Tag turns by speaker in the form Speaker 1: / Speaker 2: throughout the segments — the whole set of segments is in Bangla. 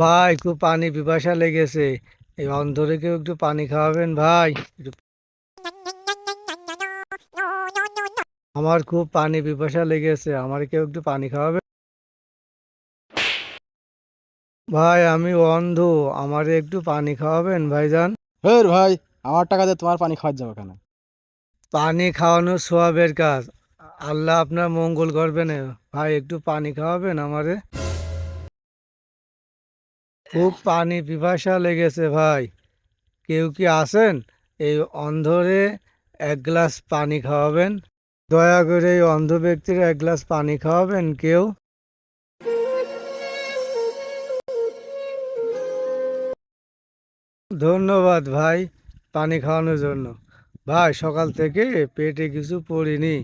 Speaker 1: ভাই খুব পানি পিপাসা লেগেছে। এই অন্ধরে একটু পানি খাওয়াবেন ভাই আমার খুব পানি পিপাসা লেগেছে, আমার কেউ একটু পানি খাওয়াবে? ভাই আমি অন্ধ, আমারে একটু পানি খাওয়াবেন ভাইজান?
Speaker 2: হের ভাই, আমার টাকা দিয়ে তোমার পানি খাওয়ার যাবে কেন?
Speaker 1: পানি খাওয়ানো সোয়াবের কাজ, আল্লাহ আপনার মঙ্গল করবেন। ভাই একটু পানি খাওয়াবেন আমারে? খুব পানি পিপাসা লেগেছে ভাই, কেউ কি আছেন? এই অন্ধরে এক গ্লাস পানি খাওয়াবেন, দয়া করে এই অন্ধ ব্যক্তির এক গ্লাস পানি খাওয়াবেন কেউ? ধন্যবাদ ভাই পানি খাওয়ানোর জন্য। ভাই সকাল থেকে পেটে কিছু পড়িনি,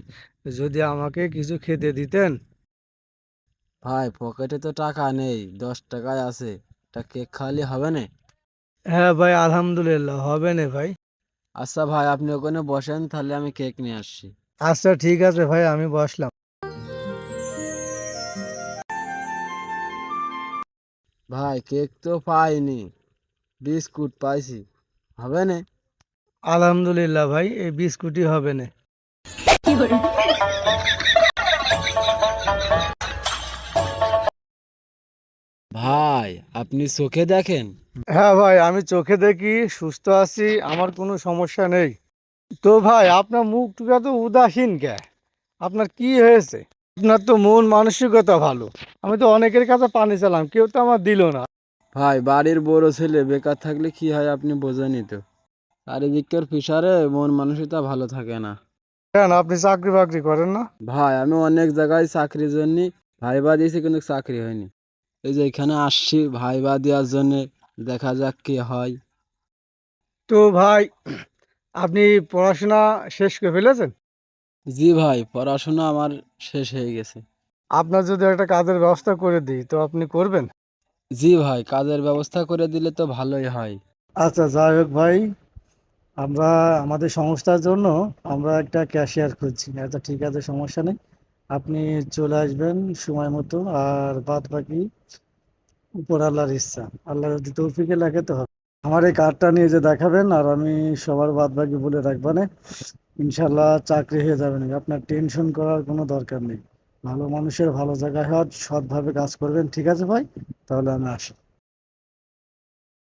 Speaker 1: যদি আমাকে কিছু খেতে দিতেন।
Speaker 2: ভাই পকেটে তো টাকা নেই, 10 টাকায় আছে। তা কেক খাওয়ালে হবে না?
Speaker 1: হ্যাঁ ভাই আলহামদুলিল্লাহ, হবে না ভাই।
Speaker 2: আচ্ছা ভাই, আপনি ওখানে বসেন, তাহলে আমি কেক নিয়ে আসছি।
Speaker 1: আচ্ছা ঠিক আছে ভাই, আমি বসলাম।
Speaker 2: ভাই কেক তো পাইনি, বিস্কুট পাইছি, হবে না?
Speaker 1: আলহামদুলিল্লাহ ভাই, এই বিস্কুটই হবে না।
Speaker 2: ভাই আপনি চোখে দেখেন?
Speaker 1: হ্যাঁ ভাই আমি চোখে দেখি, সুস্থ আছি, আমার কোনো সমস্যা নেই। তো ভাই আপনার মুখটুকু তো উদাসীন কে? আপনার কি হয়েছে? আপনার তো মন মানসিকতা ভালো, আমি তো অনেকের কাছে পানি চালাম, কেউ তো আমার দিল না।
Speaker 2: ভাই বাড়ির বড় ছেলে, বেকার থাকলে কি হয় আপনি বোঝেনই তো। চারিদিকের ফিসারে মন মানসিকতা ভালো থাকে না।
Speaker 1: কেন আপনি চাকরি বাকরি করেন না?
Speaker 2: ভাই আমি অনেক জায়গায় চাকরির জন্য ভাইবা দিয়েছি, কিন্তু চাকরি হয়নি। এই যে এখানে আসছি ভাইবা দেওয়ার জন্য, দেখা যাক কি হয়।
Speaker 1: তো ভাই আপনি পড়াশোনা শেষ করে ফেলেছেন?
Speaker 2: জি ভাই, পড়াশোনা আমার শেষ হয়ে গেছে।
Speaker 1: আপনার যদি একটা কাজের ব্যবস্থা করে দিই তো আপনি করবেন?
Speaker 2: জি ভাই, কাজের ব্যবস্থা করে দিলে তো ভালোই হয়।
Speaker 1: আচ্ছা যাই হোক ভাই, আমরা আমাদের সংস্থার জন্য আমরা একটা ক্যাশিয়ার খুঁজছি। আচ্ছা ঠিক আছে, সমস্যা নেই, আপনি চলে আসবেন সময় মতো। আর বাদ বাকি উপর আল্লাহর ইচ্ছা, আল্লাহ যদি তৌফিকে লাগে তো হবে। আমার এই কার্ডটা নিয়ে যে দেখাবেন, আর আমি সবার বাদ বাকি বলে রাখবানে, ইনশাল্লাহ চাকরি হয়ে যাবে না, আপনার টেনশন করার কোনো দরকার নেই। ভালো মানুষের ভালো জায়গায় হওয়ার, সৎভাবে কাজ করবেন, ঠিক আছে ভাই? তাহলে আমি আসি।